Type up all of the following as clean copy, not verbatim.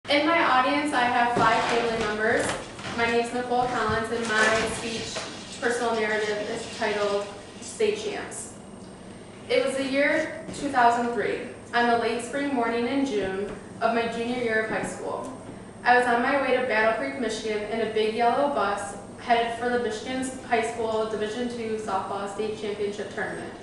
In my audience, I have 5 family members. My name is Nicole Collins, and my speech personal narrative is titled State Champs. It was the year 2003, on the late spring morning in June of my junior year of high school. I was on my way to Battle Creek, Michigan in a big yellow bus headed for the Michigan's High School Division II Softball State Championship Tournament.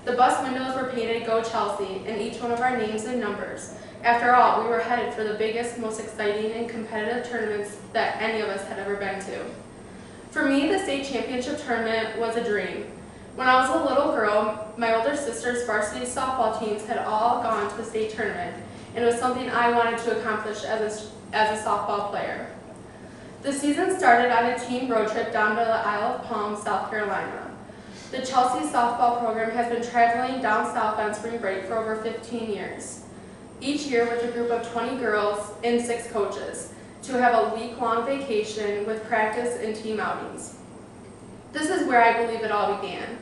The bus windows were painted Go Chelsea and each one of our names and numbers. After all, we were headed for the biggest, most exciting and competitive tournaments that any of us had ever been to. For me, the state championship tournament was a dream. When I was a little girl, my older sister's varsity softball teams had all gone to the state tournament, and it was something I wanted to accomplish as a softball player. The season started on a team road trip down to the Isle of Palm, South Carolina. The Chelsea softball program has been traveling down south on spring break for over 15 years. Each year with a group of 20 girls and 6 coaches to have a week-long vacation with practice and team outings. This is where I believe it all began.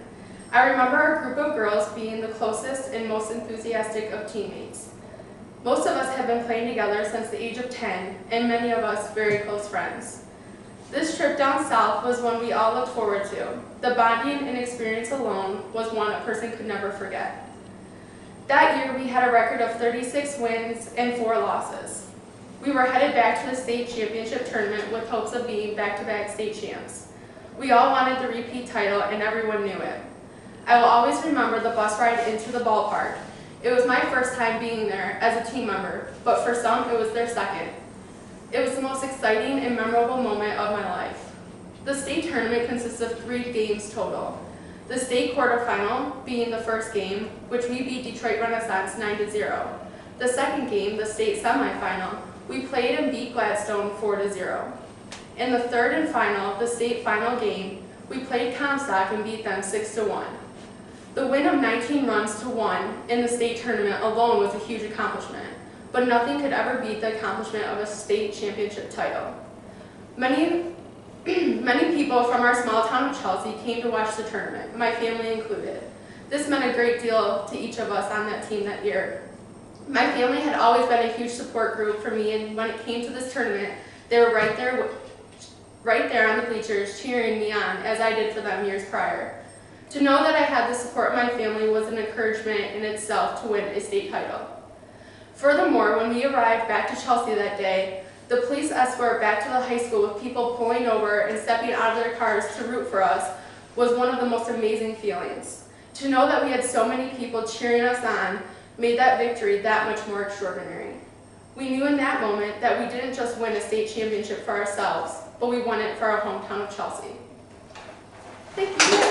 I remember our group of girls being the closest and most enthusiastic of teammates. Most of us have been playing together since the age of 10, and many of us very close friends. This trip down south was one we all looked forward to. The bonding and experience alone was one a person could never forget. That year we had a record of 36 wins and 4 losses. We were headed back to the state championship tournament with hopes of being back-to-back state champs. We all wanted the repeat title and everyone knew it. I will always remember the bus ride into the ballpark. It was my first time being there as a team member, but for some it was their second. It was the most exciting and memorable moment of my life. The state tournament consists of 3 games total. The state quarterfinal being the first game, which we beat Detroit Renaissance 9-0. The second game, the state semifinal, we played and beat Gladstone 4-0. In the third and final, the state final game, we played Comstock and beat them 6-1. The win of 19 runs to 1 in the state tournament alone was a huge accomplishment, but nothing could ever beat the accomplishment of a state championship title. Many people from our small town of Chelsea came to watch the tournament, my family included. This meant a great deal to each of us on that team that year. My family had always been a huge support group for me, and when it came to this tournament, they were right there on the bleachers cheering me on as I did for them years prior. To know that I had the support of my family was an encouragement in itself to win a state title. Furthermore, when we arrived back to Chelsea that day, the police escort back to the high school with people pulling over and stepping out of their cars to root for us was one of the most amazing feelings. To know that we had so many people cheering us on made that victory that much more extraordinary. We knew in that moment that we didn't just win a state championship for ourselves, but we won it for our hometown of Chelsea. Thank you.